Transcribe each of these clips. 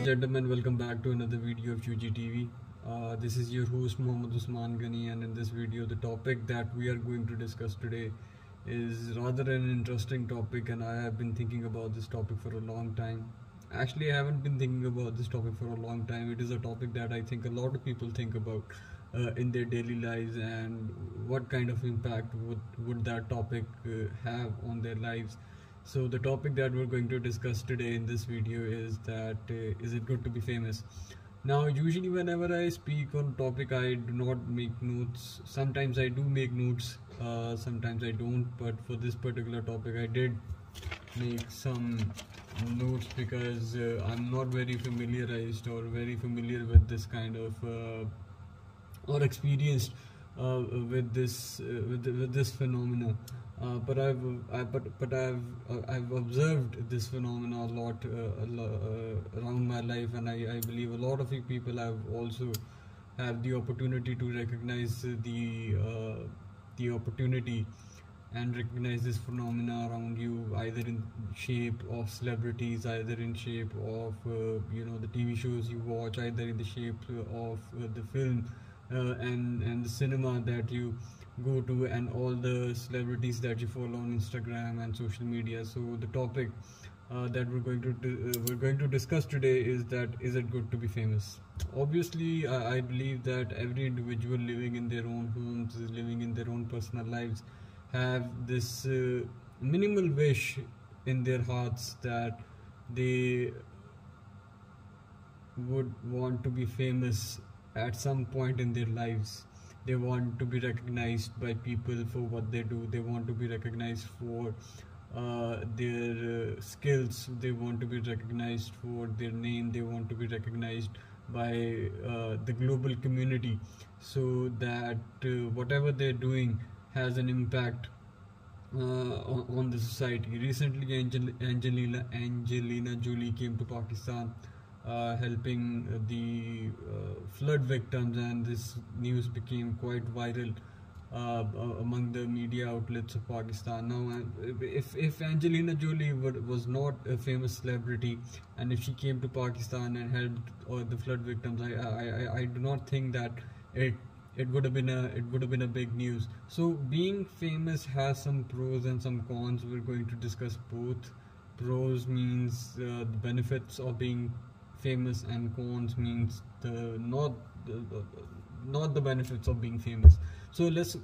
gentlemen, welcome back to another video of UGTV. This is your host Mohammad Usman Ghani, and in this video, the topic that we are going to discuss today is rather an interesting topic, and I have been thinking about this topic for a long time. Actually, I haven't been thinking about this topic for a long time. It is a topic that I think a lot of people think about in their daily lives, and what kind of impact would that topic have on their lives. So the topic that we're going to discuss today in this video is that is it good to be famous? Now, usually whenever I speak on topic, I do not make notes. Sometimes I do make notes, sometimes I don't. But for this particular topic, I did make some notes because I'm not very familiarized or very familiar with this kind of or experienced with this phenomena. I've observed this phenomena a lot around my life, and I believe a lot of you people have also have the opportunity to recognize the opportunity and recognize this phenomena around you, either in shape of celebrities, either in shape of the TV shows you watch, either in the shape of the film and the cinema that you go to, and all the celebrities that you follow on Instagram and social media. So the topic that we're going to discuss today is that is it good to be famous? Obviously, I believe that every individual living in their own homes, living in their own personal lives, have this minimal wish in their hearts that they would want to be famous at some point in their lives. They want to be recognized by people for what they do. They want to be recognized for their skills. They want to be recognized for their name. They want to be recognized by the global community, so that whatever they're doing has an impact on the society. Recently, Angelina Jolie came to Pakistan, helping the flood victims, and this news became quite viral among the media outlets of Pakistan. Now, if Angelina Jolie was not a famous celebrity, and if she came to Pakistan and helped the flood victims, I do not think that it would have been a big news. So being famous has some pros and some cons. We're going to discuss both. Pros means the benefits of being famous, and cons means not the benefits of being famous. So let's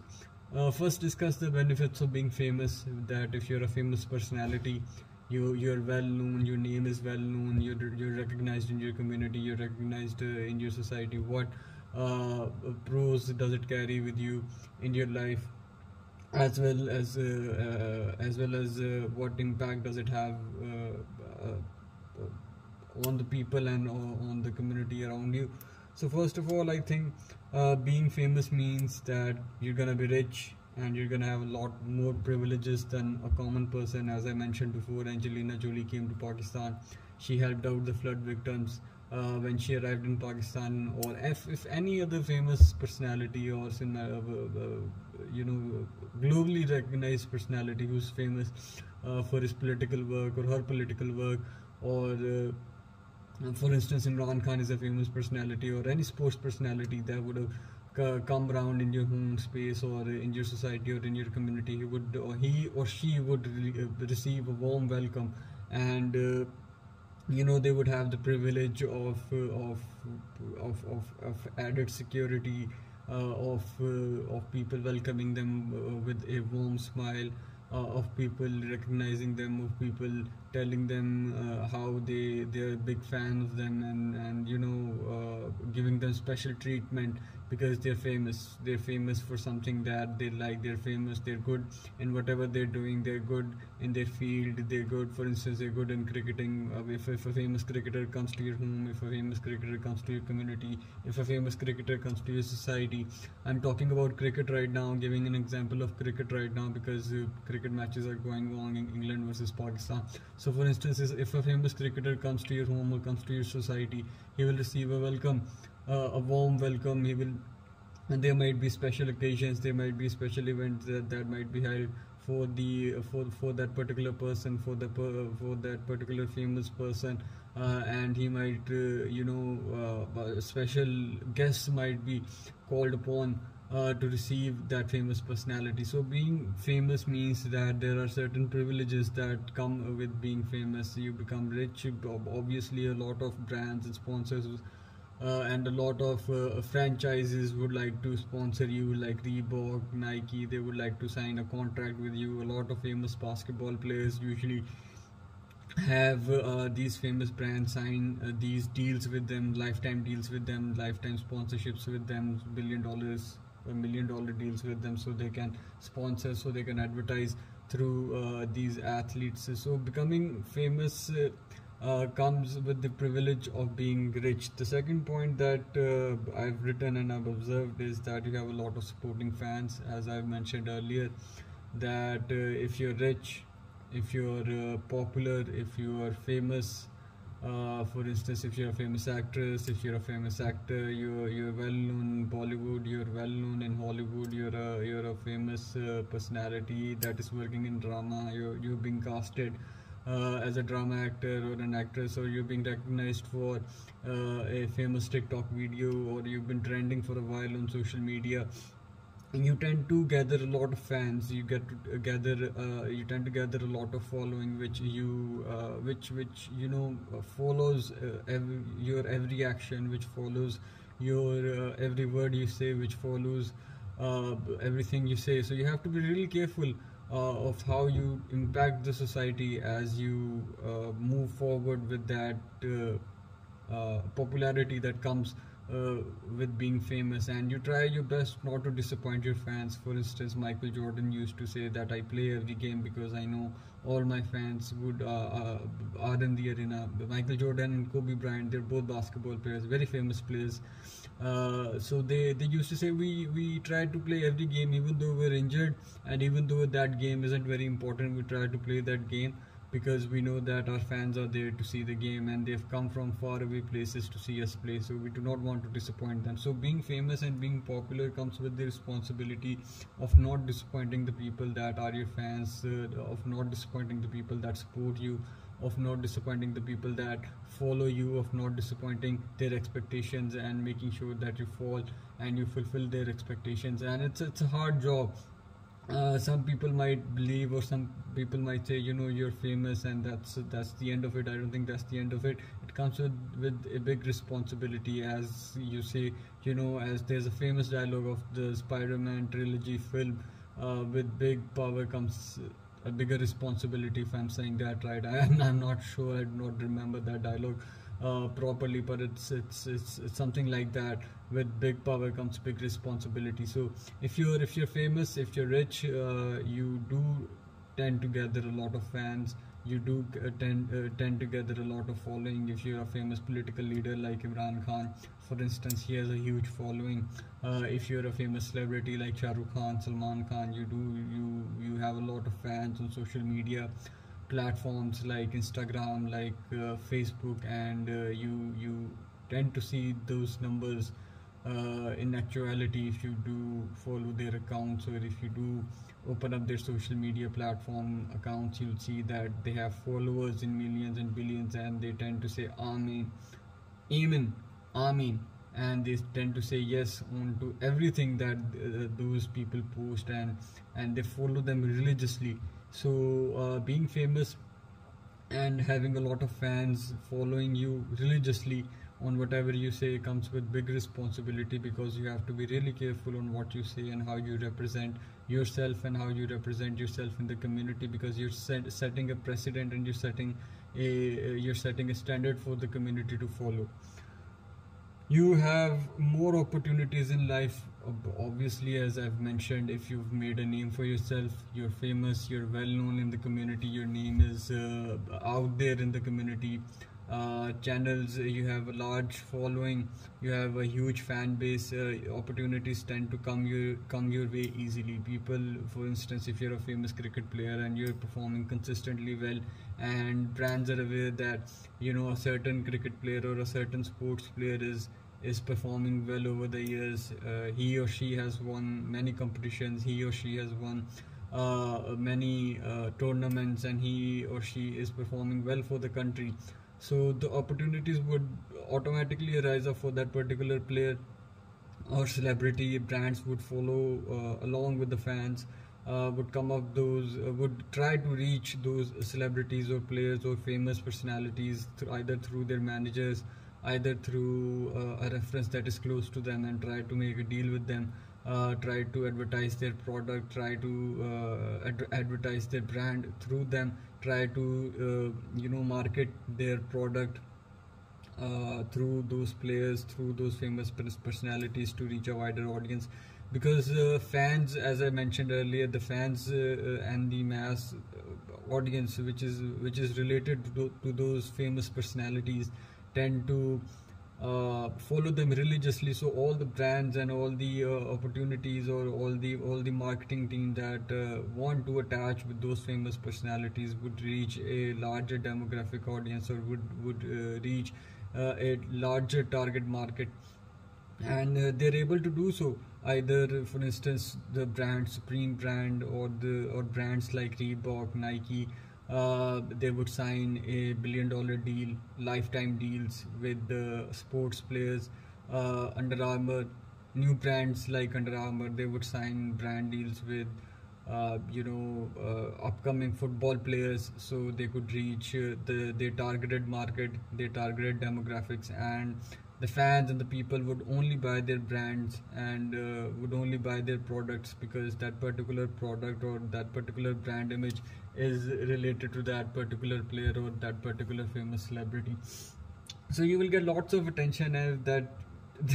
first discuss the benefits of being famous. That if you're a famous personality, you're well known, your name is well known, you're recognized in your community, you're recognized in your society. What pros does it carry with you in your life, as well as what impact does it have on the people and on the community around you? So first of all, I think being famous means that you're gonna be rich, and you're gonna have a lot more privileges than a common person. As I mentioned before, Angelina Jolie came to Pakistan. She helped out the flood victims when she arrived in Pakistan. Or if any other famous personality, or globally recognized personality who's famous for his political work or her political work, or for instance, Imran Khan is a famous personality, or any sports personality that would have come around in your home space, or in your society, or in your community, he or she would receive a warm welcome, and they would have the privilege of added security, of people welcoming them with a warm smile, of people recognizing them, of people telling them how they're big fans of them, and giving them special treatment because they're famous for something that they like. They're good in whatever they're doing. They're good in their field. They're good, for instance, they're good in cricketing. If a famous cricketer comes to your home, if a famous cricketer comes to your community, if a famous cricketer comes to your society. I'm talking about cricket right now, giving an example of cricket right now, because cricket matches are going on in England versus Pakistan. So for instance, if a famous cricketer comes to your home or comes to your society, he will receive a warm welcome. And there might be special occasions, there might be special events that might be held for that particular person, for that particular famous person, and he might special guests might be called upon to receive that famous personality. So being famous means that there are certain privileges that come with being famous. You become rich. Obviously, a lot of brands and sponsors and a lot of franchises would like to sponsor you, like Reebok, Nike. They would like to sign a contract with you. A lot of famous basketball players usually have these famous brands sign these deals with them, lifetime deals with them, lifetime sponsorships with them, $1 billion, $1 million deals with them, so they can sponsor, so they can advertise through these athletes. So becoming famous comes with the privilege of being rich. The second point that I've written and I've observed is that you have a lot of supporting fans, as I've mentioned earlier, that if you're rich, if you're popular, if you are famous, for instance, if you're a famous actress, if you're a famous actor, you're well known in Bollywood, you're well known in Hollywood, you're a famous personality that is working in drama, you're being casted as a drama actor or an actress, or you're being recognized for a famous TikTok video, or you've been trending for a while on social media. You tend to gather a lot of fans. You get to gather. You tend to gather a lot of following, which follows your every action, which follows your every word you say, which follows everything you say. So you have to be really careful of how you impact the society as you move forward with that popularity that comes with being famous, and you try your best not to disappoint your fans. For instance, Michael Jordan used to say that I play every game because I know all my fans are in the arena. Michael Jordan and Kobe Bryant, they're both basketball players, very famous players. So they used to say we try to play every game even though we're injured, and even though that game isn't very important, we try to play that game because we know that our fans are there to see the game and they've come from far away places to see us play, so we do not want to disappoint them. So being famous and being popular comes with the responsibility of not disappointing the people that are your fans, of not disappointing the people that support you, of not disappointing the people that follow you, of not disappointing their expectations, and making sure that you fall and you fulfill their expectations. And it's a hard job. Some people might believe, or some people might say, you're famous and that's the end of it. I don't think that's the end of it. It comes with a big responsibility, as you say, as there's a famous dialogue of the Spider-Man trilogy film, with big power comes a bigger responsibility, if I'm saying that right. I'm not sure, I do not remember that dialogue properly, but it's something like that. With big power comes big responsibility. So if you're famous, if you're rich, you do tend to gather a lot of fans. You do tend to gather a lot of following. If you're a famous political leader like Imran Khan, for instance, he has a huge following. If you're a famous celebrity like Shah Rukh Khan, Salman Khan, you have a lot of fans on social media platforms like Instagram, like Facebook, and you tend to see those numbers in actuality if you do follow their accounts, or if you do open up their social media platform accounts. You'll see that they have followers in millions and billions, and they tend to say Amin, Amen, Amin, and they tend to say yes on to everything that those people post, and they follow them religiously. So being famous and having a lot of fans following you religiously on whatever you say comes with big responsibility, because you have to be really careful on what you say and how you represent yourself and how you represent yourself in the community, because you're setting a precedent, and you're setting a standard for the community to follow. You have more opportunities in life, obviously, as I've mentioned. If you've made a name for yourself, you're famous, you're well known in the community, your name is out there in the community. Channels, you have a large following, you have a huge fan base, opportunities tend to come your way easily. People, for instance, if you're a famous cricket player and you're performing consistently well, and brands are aware that a certain cricket player or a certain sports player is performing well over the years, he or she has won many competitions, he or she has won many tournaments, and he or she is performing well for the country. So the opportunities would automatically arise up for that particular player or celebrity. Brands would follow along with the fans, would come up those would try to reach those celebrities or players or famous personalities either through their managers, either through a reference that is close to them, and try to make a deal with them, try to advertise their product, try to advertise their brand through them, try to market their product through those players, through those famous personalities, to reach a wider audience. Because fans, as I mentioned earlier, the fans and the mass audience, which is related to those famous personalities, tend to follow them religiously. So all the brands and all the opportunities, or all the marketing team that want to attach with those famous personalities would reach a larger demographic audience, or would reach a larger target market. And they're able to do so either, for instance, the brand Supreme brand, or brands like Reebok, Nike. They would sign a $1 billion deal, lifetime deals with the sports players. Under Armour, new brands like Under Armour, they would sign brand deals with upcoming football players, so they could reach their targeted market, their targeted demographics. And the fans and the people would only buy their brands, and would only buy their products, because that particular product or that particular brand image is related to that particular player or that particular famous celebrity. So you will get lots of attention as that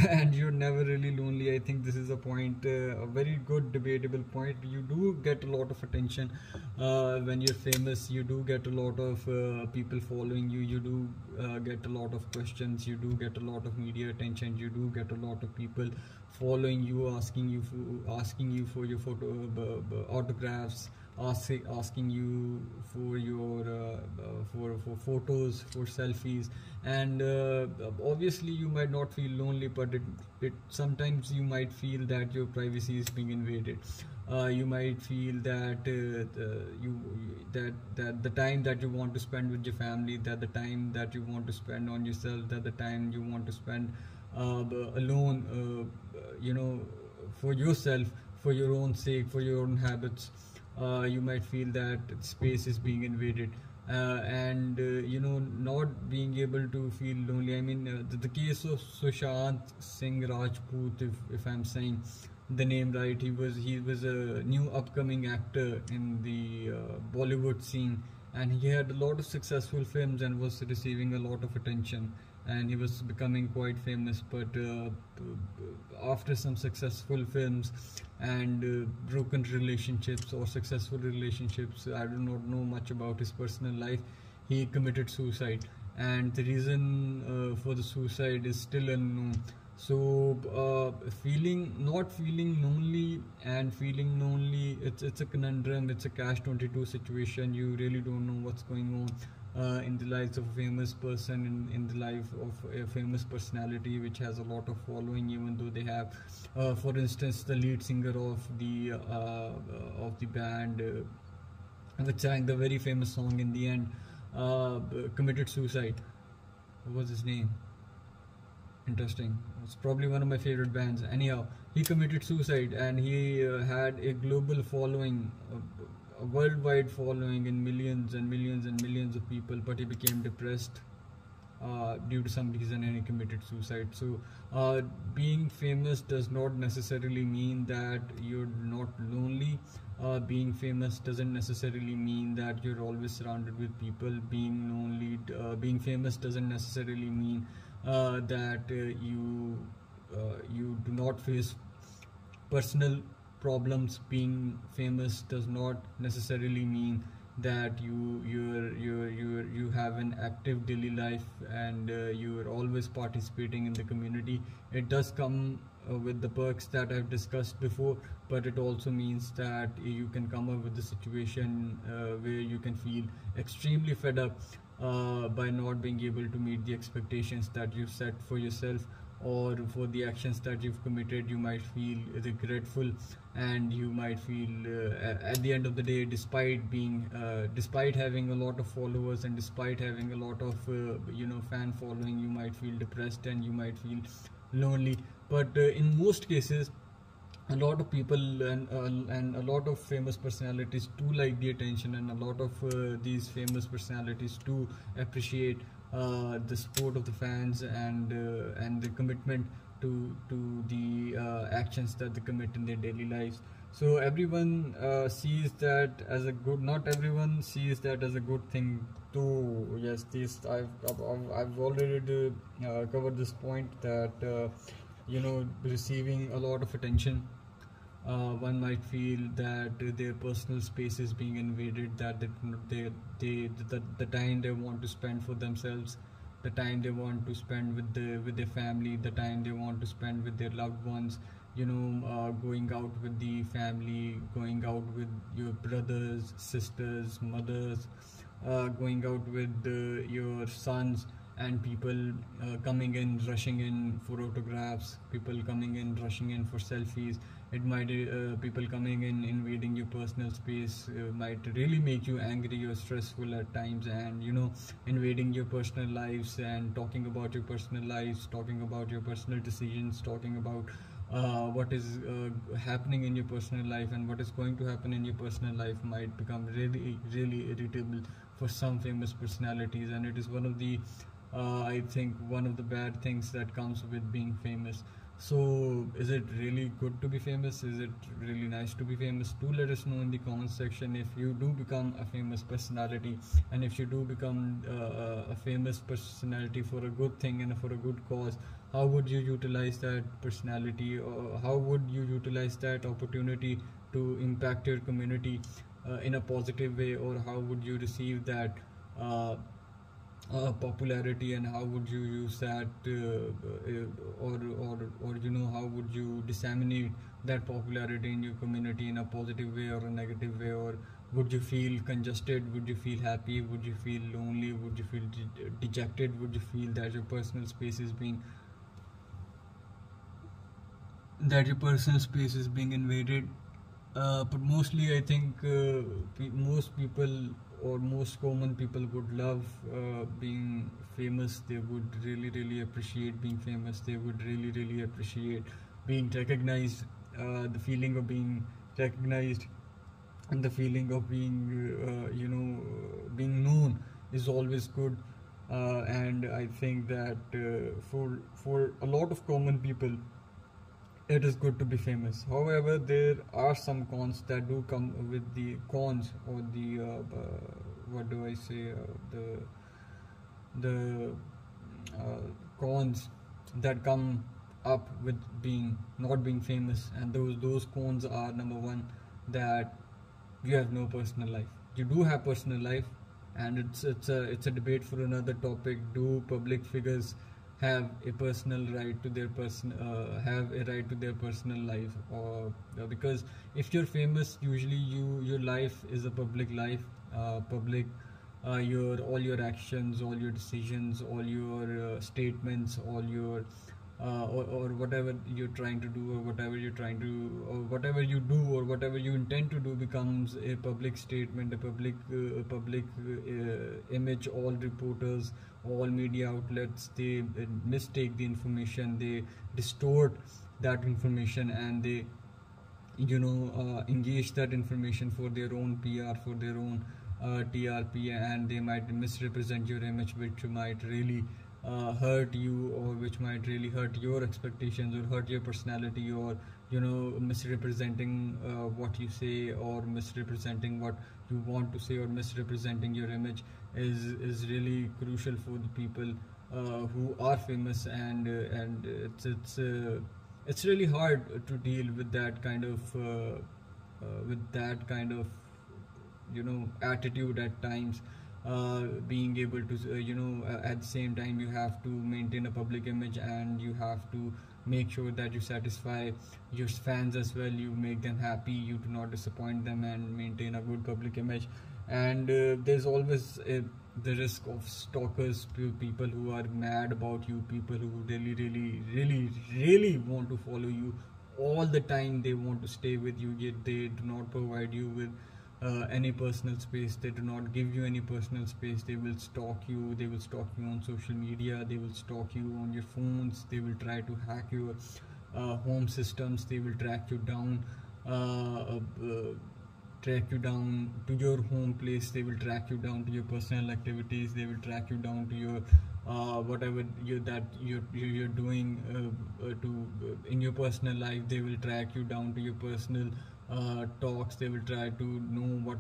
and you're never really lonely. I think this is a point, a very good debatable point. You do get a lot of attention when you're famous. You do get a lot of people following you. You do get a lot of questions. You do get a lot of media attention. You do get a lot of people following you, asking you for your autographs, asking you for your for photos, for selfies. And obviously you might not feel lonely, but it sometimes you might feel that your privacy is being invaded. You might feel that that the time that you want to spend with your family, that the time that you want to spend on yourself, that the time you want to spend alone, for yourself, for your own sake, for your own habits, you might feel that space is being invaded. And not being able to feel lonely. I mean, the case of Sushant Singh Rajput, if I'm saying the name right, he was a new upcoming actor in the Bollywood scene, and he had a lot of successful films and was receiving a lot of attention, and he was becoming quite famous. But after some successful films and broken relationships or successful relationships, I do not know much about his personal life, he committed suicide, and the reason for the suicide is still unknown. So not feeling lonely and feeling lonely, it's a conundrum. It's a catch-22 situation. You really don't know what's going on in the lives of a famous person, in the life of a famous personality which has a lot of following, even though they have, for instance, the lead singer of the band which sang the very famous song in the end, committed suicide. What was his name? Interesting. It's probably one of my favorite bands. Anyhow, he committed suicide, and he had a global following, a worldwide following in millions and millions and millions of people, but he became depressed due to some reason, and he committed suicide. So being famous does not necessarily mean that you're not lonely. Being famous doesn't necessarily mean that you're always surrounded with people. Being famous doesn't necessarily mean that you do not face personal problems. Being famous does not necessarily mean that you have an active daily life, and you are always participating in the community. It does come with the perks that I've discussed before, but it also means that you can come up with a situation where you can feel extremely fed up by not being able to meet the expectations that you set for yourself, or for the actions that you've committed. You might feel regretful, and you might feel at the end of the day, despite having a lot of followers and despite having a lot of fan following, you might feel depressed and you might feel lonely. But in most cases, a lot of people and a lot of famous personalities do like the attention, and a lot of these famous personalities do appreciate the support of the fans, and the commitment to the actions that they commit in their daily lives. So everyone sees that as a good. Not everyone sees that as a good thing too. Yes, this I've already covered this point that receiving a lot of attention, one might feel that their personal space is being invaded, that the time they want to spend for themselves, the time they want to spend with their family, the time they want to spend with their loved ones, going out with the family, going out with your brothers, sisters, mothers, going out with your sons, and people coming in, rushing in for autographs, people coming in, rushing in for selfies. It might People coming in, invading your personal space, might really make you angry or stressful at times, and invading your personal lives and talking about your personal lives, talking about your personal decisions, talking about what is happening in your personal life and what is going to happen in your personal life, might become really really irritable for some famous personalities. And it is one of the I think one of the bad things that comes with being famous. So is it really good to be famous? Is it really nice to be famous? Do let us know in the comment section if you do become a famous personality, and if you do become a famous personality for a good thing and for a good cause, how would you utilize that personality, or how would you utilize that opportunity to impact your community in a positive way, or how would you receive that popularity, and how would you use that how would you disseminate that popularity in your community in a positive way or a negative way? Or would you feel congested? Would you feel happy? Would you feel lonely? Would you feel dejected? Would you feel that your personal space is being invaded? But mostly I think most people, or most common people, would love being famous. They would really really appreciate being famous. They would really really appreciate being recognized. The feeling of being recognized and the feeling of being known is always good. And I think that for a lot of common people, it is good to be famous. However, there are some cons that do come with the cons, or the what do I say, the cons that come up with not being famous. And those cons are: number one, that you have no personal life. You do have personal life, and it's a debate for another topic. Do public figures have a personal right to their have a right to their personal life? Or because if you're famous, usually your life is a public life, public, your all your actions, all your decisions, all your statements, all your or whatever you're trying to do, or whatever you're trying to, or whatever you do, or whatever you intend to do, becomes a public statement, a public image. All reporters, all media outlets, they mistake the information, they distort that information, and they engage that information for their own PR, for their own TRP, and they might misrepresent your image, which might really hurt you, or which might really hurt your expectations, or hurt your personality, or misrepresenting what you say, or misrepresenting what you want to say, or misrepresenting your image is really crucial for the people who are famous. And it's really hard to deal with that kind of attitude at times. Being able to at the same time, you have to maintain a public image, and you have to make sure that you satisfy your fans as well. You make them happy, you do not disappoint them, and maintain a good public image. And there's always the risk of stalkers, people who are mad about you, people who really want to follow you all the time. They want to stay with you, yet they do not provide you with any personal space. They do not give you any personal space. They will stalk you. They will stalk you on social media. They will stalk you on your phones. They will try to hack your home systems. They will track you down to your home place. They will track you down to your personal activities. They will track you down to your whatever you're doing in your personal life. They will track you down to your personal talks. They will try to know what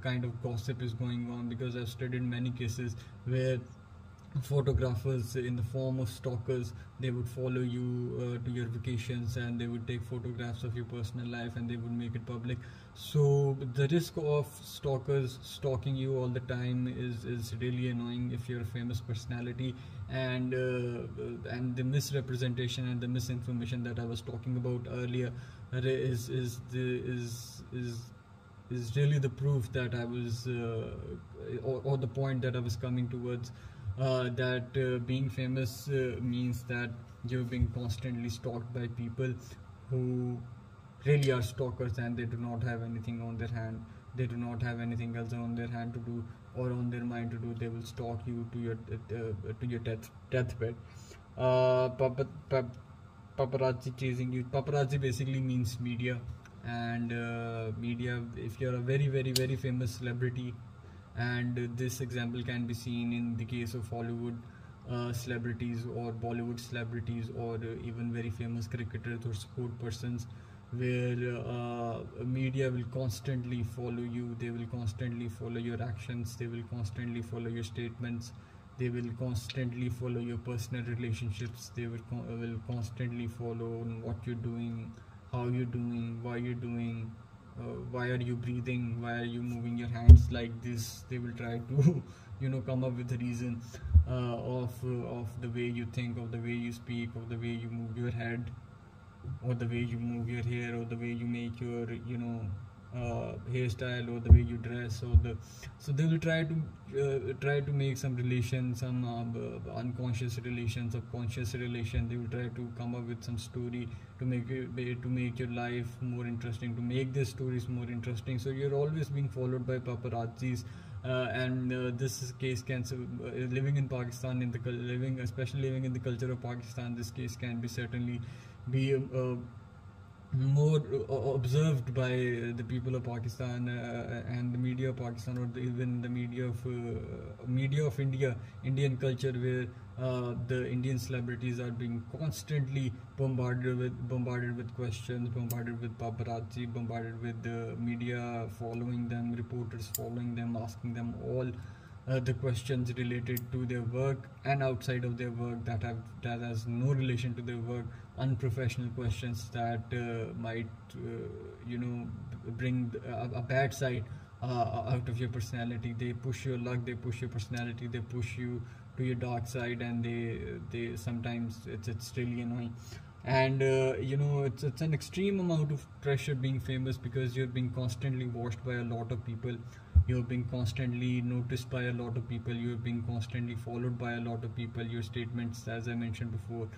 kind of gossip is going on, because I've studied many cases where photographers in the form of stalkers, they would follow you to your vacations, and they would take photographs of your personal life and they would make it public. So the risk of stalkers stalking you all the time is really annoying if you're a famous personality. And the misrepresentation and the misinformation that I was talking about earlier is really the proof that I was or the point that I was coming towards, that being famous means that you're being constantly stalked by people who really are stalkers, and they do not have anything on their hand. They do not have anything else on their hand to do or on their mind to do. They will stalk you to your deathbed. Paparazzi chasing you. Paparazzi basically means media, and media. If you're a very famous celebrity, and this example can be seen in the case of Hollywood celebrities or Bollywood celebrities, or even very famous cricketers or sport persons, where media will constantly follow you. They will constantly follow your actions. They will constantly follow your statements. They will constantly follow your personal relationships. They will constantly follow what you're doing, how you're doing, why you're doing, why are you breathing, why are you moving your hands like this. They will try to come up with a reason of the way you think, of the way you speak, of the way you move your head, or the way you move your hair, or the way you make your hairstyle, or the way you dress, so they will try to make some relation, some unconscious relation, subconscious relation. They will try to come up with some story to make your life more interesting, to make their stories more interesting. So you're always being followed by paparazzis. And this case can living in Pakistan, especially living in the culture of Pakistan, this case can be certainly be more observed by the people of Pakistan and the media of Pakistan, or even the media of India, Indian culture, where the Indian celebrities are being constantly bombarded with questions, bombarded with paparazzi, bombarded with the media following them, reporters following them, asking them all the questions related to their work and outside of their work that has no relation to their work, unprofessional questions that might bring a bad side out of your personality. They push your luck, they push your personality, they push you to your dark side, and they sometimes it's really annoying. And it's an extreme amount of pressure being famous, because you're being constantly watched by a lot of people. You're being constantly noticed by a lot of people. You're being constantly followed by a lot of people. Your statements, as I mentioned before,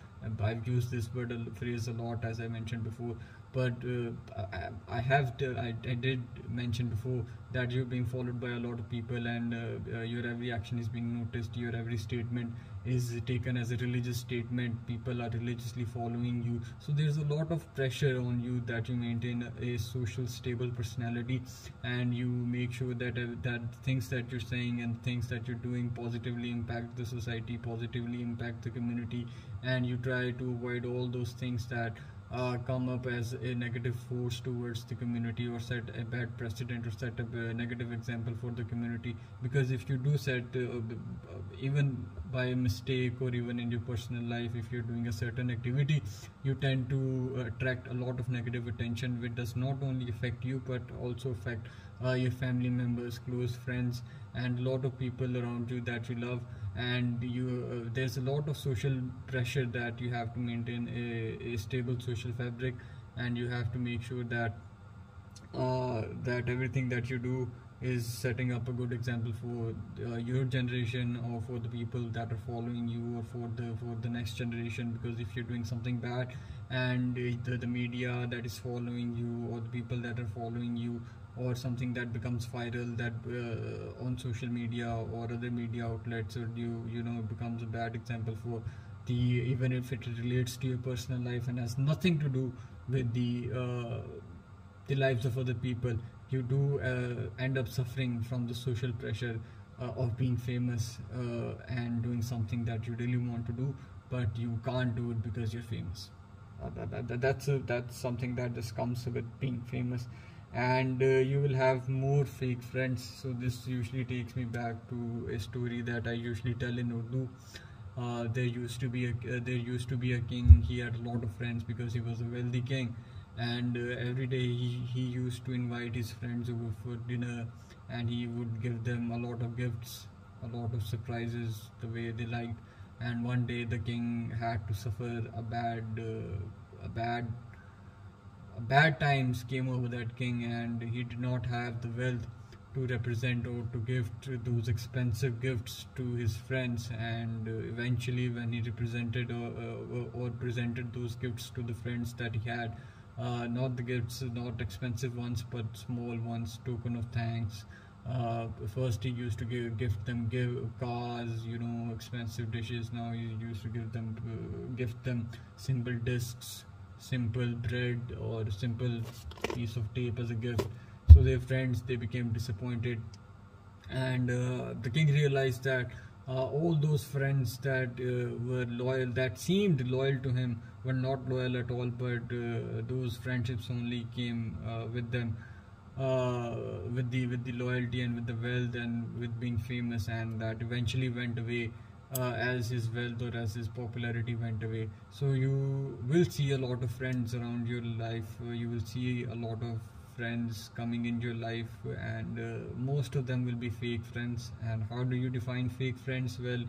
I've used this phrase a lot, as I mentioned before, but I did mention before that you're being followed by a lot of people, and your every action is being noticed. Your every statement is taken as a religious statement. People are religiously following you, so there's a lot of pressure on you that you maintain a social stable personality, and you make sure that things that you're saying and things that you're doing positively impact the society, positively impact the community, and you try to avoid all those things that come up as a negative force towards the community, or set a bad precedent, or set up a negative example for the community. Because if you do set even by mistake, or even in your personal life, if you're doing a certain activity, you tend to attract a lot of negative attention, which does not only affect you but also affect your family members, close friends, and a lot of people around you that you love. And there's a lot of social pressure that you have to maintain a stable social fabric, and you have to make sure that that everything that you do is setting up a good example for your generation, or for the people that are following you, or for the next generation. Because if you're doing something bad, and the media that is following you, or the people that are following you, or something that becomes viral, that on social media or other media outlets, or you know, it becomes a bad example for the, even if it relates to your personal life and has nothing to do with the lives of other people, you do end up suffering from the social pressure of being famous, and doing something that you really want to do, but you can't do it because you're famous. That's something that just comes with being famous. And you will have more fake friends. So this usually takes me back to a story that I usually tell in Urdu. There used to be a king. He had a lot of friends because he was a wealthy king, and every day he used to invite his friends over for dinner, and he would give them a lot of gifts, a lot of surprises, the way they liked. And one day the king had to suffer a bad times came over that king, and he did not have the wealth to represent or to gift those expensive gifts to his friends. And eventually, when he represented or presented those gifts to the friends that he had, not the gifts, not expensive ones, but small ones, token of thanks. First, he used to give cars, you know, expensive dishes. Now he used to gift them simple discs, simple bread, or simple piece of tape as a gift. So their friends, they became disappointed, and the king realized that all those friends that were loyal, that seemed loyal to him, were not loyal at all. But those friendships only came with them, with the loyalty and with the wealth and with being famous, and that eventually went away as his wealth or as his popularity went away. So you will see a lot of friends around your life. You will see a lot of friends coming into your life, and most of them will be fake friends. And how do you define fake friends? Well,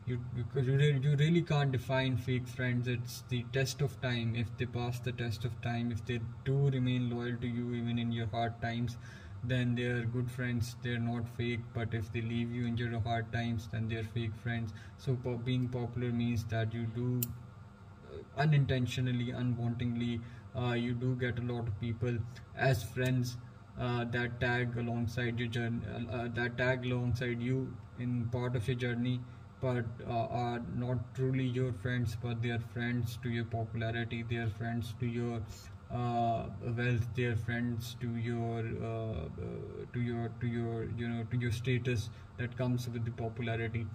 you really can't define fake friends. It's the test of time. If they pass the test of time, if they do remain loyal to you even in your hard times, then they are good friends, they're not fake. But if they leave you in your hard times, then they're fake friends. So being popular means that you do unintentionally, unwantingly, you do get a lot of people as friends that tag alongside your journey, that tag alongside you in part of your journey, but are not truly your friends, but they are friends to your popularity, they are friends to your wealth, they are friends to your you know, to your status that comes with the popularity.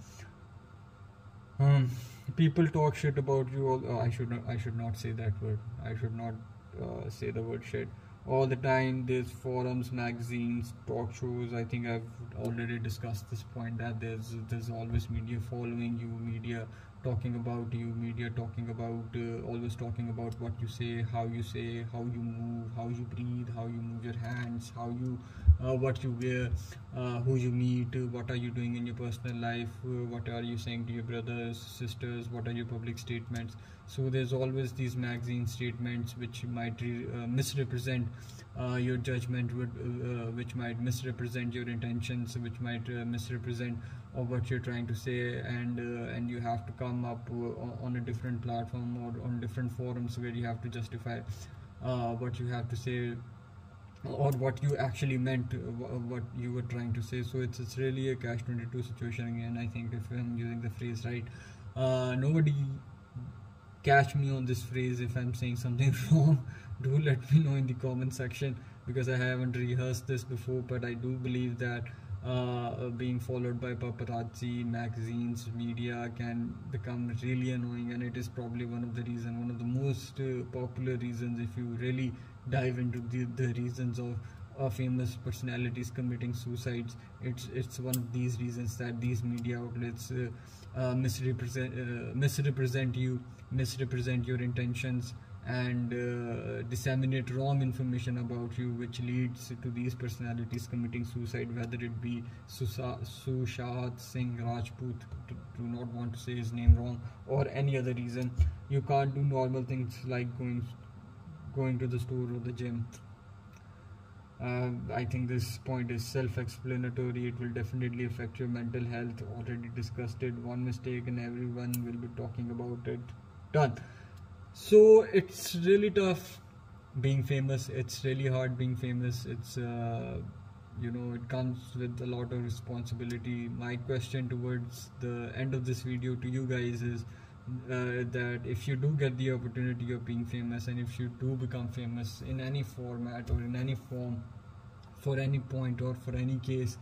um, People talk shit about you I should not say that word. I should not say the word shit all the time. There's forums, magazines, talk shows. I think I've already discussed this point, that there's always media following you, media talking about you, media talking about always talking about what you say, how you move, how you breathe, how you move your hands, how you what you wear, who you meet, what are you doing in your personal life, what are you saying to your brothers, sisters, what are your public statements. So there's always these magazine statements which might misrepresent your judgment, which might misrepresent your intentions, which might misrepresent what you're trying to say. And you have to come up on a different platform or on different forums where you have to justify what you have to say, or what you actually meant, what you were trying to say. So it's really a catch-22 situation again. I think, if I'm using the phrase right, nobody catch me on this phrase if I'm saying something wrong. Do let me know in the comment section, because I haven't rehearsed this before. But I do believe that being followed by paparazzi, magazines, media can become really annoying, and it is probably one of the most popular reasons. If you really dive into the reasons of famous personalities committing suicides, it's one of these reasons, that these media outlets misrepresent you, misrepresent your intentions, and disseminate wrong information about you, which leads to these personalities committing suicide, whether it be Sushant Singh Rajput, do not want to say his name wrong, or any other reason. You can't do normal things like going to the store or the gym. I think this point is self-explanatory. It will definitely affect your mental health. Already discussed it. One mistake and everyone will be talking about it. Done. So it's really tough being famous. It's really hard being famous. It's it comes with a lot of responsibility. My question towards the end of this video to you guys is that if you do get the opportunity of being famous, and if you do become famous in any format or in any form, for any point or for any case,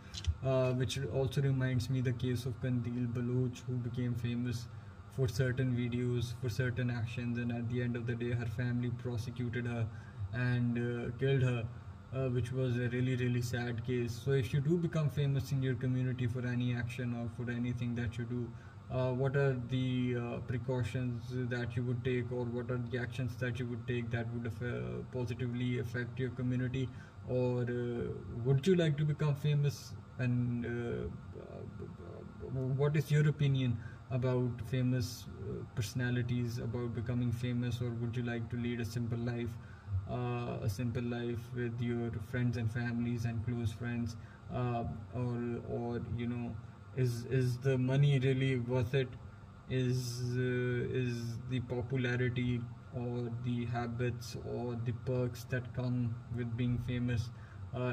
which also reminds me the case of Qandeel Baloch, who became famous for certain videos, for certain actions, and at the end of the day her family prosecuted her and killed her, which was a really sad case. So if you do become famous in your community for any action or for anything that you do, what are the precautions that you would take, or what are the actions that you would take that would positively affect your community? Or would you like to become famous? And what is your opinion about famous personalities, about becoming famous? Or would you like to lead a simple life with your friends and families and close friends, or is the money really worth it? Is the popularity or the habits or the perks that come with being famous,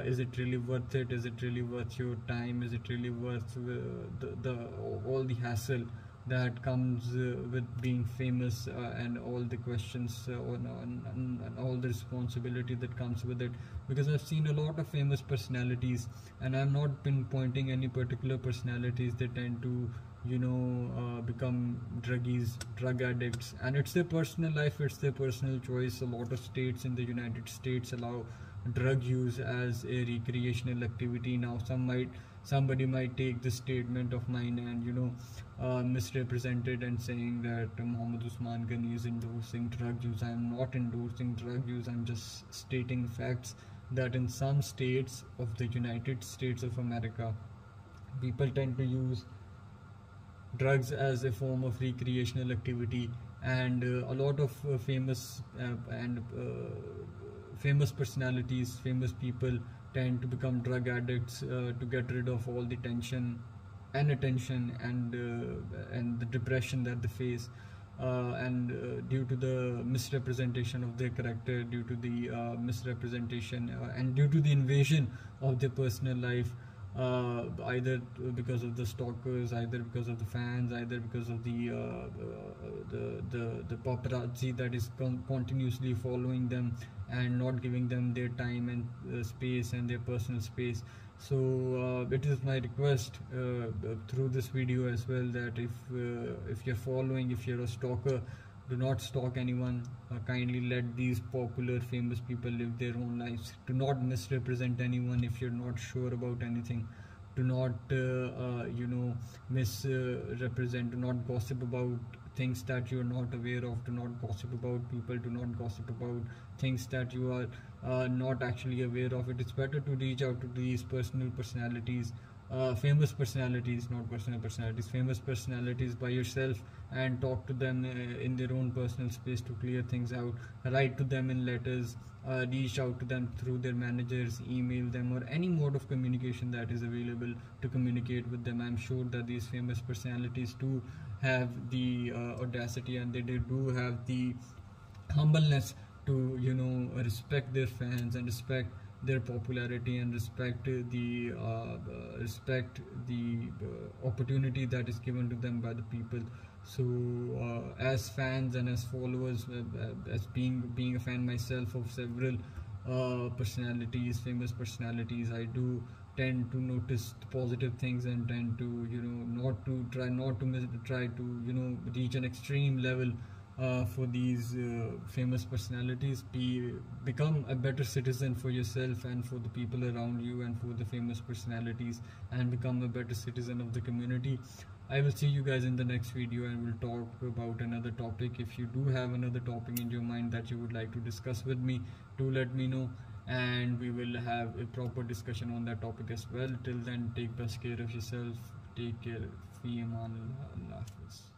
is it really worth it? Is it really worth your time? Is it really worth the all the hassle that comes with being famous, and all the questions and all the responsibility that comes with it? Because I've seen a lot of famous personalities, and I'm not pinpointing any particular personalities. They tend to become druggies, drug addicts, and it's their personal life, it's their personal choice. A lot of states in the United States allow drug use as a recreational activity. Now somebody might take this statement of mine and misrepresent it and saying that Muhammad Usman Ghani is endorsing drug use. I am not endorsing drug use. I'm just stating facts that in some states of the United States of America, people tend to use drugs as a form of recreational activity, and a lot of famous personalities, famous people tend to become drug addicts to get rid of all the tension and attention and the depression that they face, and due to the misrepresentation of their character, due to the misrepresentation and due to the invasion of their personal life, either because of the stalkers, either because of the fans, either because of the paparazzi that is continuously following them and not giving them their time and space and their personal space. So it is my request through this video as well, that if you're a stalker, do not stalk anyone. Kindly let these popular famous people live their own lives. Do not misrepresent anyone if you're not sure about anything. Do not misrepresent. Do not gossip about things that you're not aware of. Do not gossip about people. Do not gossip about things that you are not actually aware of. It is better to reach out to these famous personalities, not personal personalities, famous personalities by yourself, and talk to them in their own personal space to clear things out. Write to them in letters, reach out to them through their managers, email them, or any mode of communication that is available to communicate with them. I'm sure that these famous personalities do have the audacity, and they do have the humbleness to respect their fans and respect their popularity and respect the opportunity that is given to them by the people. So as fans and as followers, as being a fan myself of several famous personalities, I do tend to notice positive things and tend to try to reach an extreme level for these famous personalities. Become a better citizen for yourself and for the people around you and for the famous personalities, and become a better citizen of the community. I will see you guys in the next video, and we'll talk about another topic. If you do have another topic in your mind that you would like to discuss with me, do let me know, and we will have a proper discussion on that topic as well. Till then, take best care of yourself. Take care. Fi aman Allah. Allah Hafiz.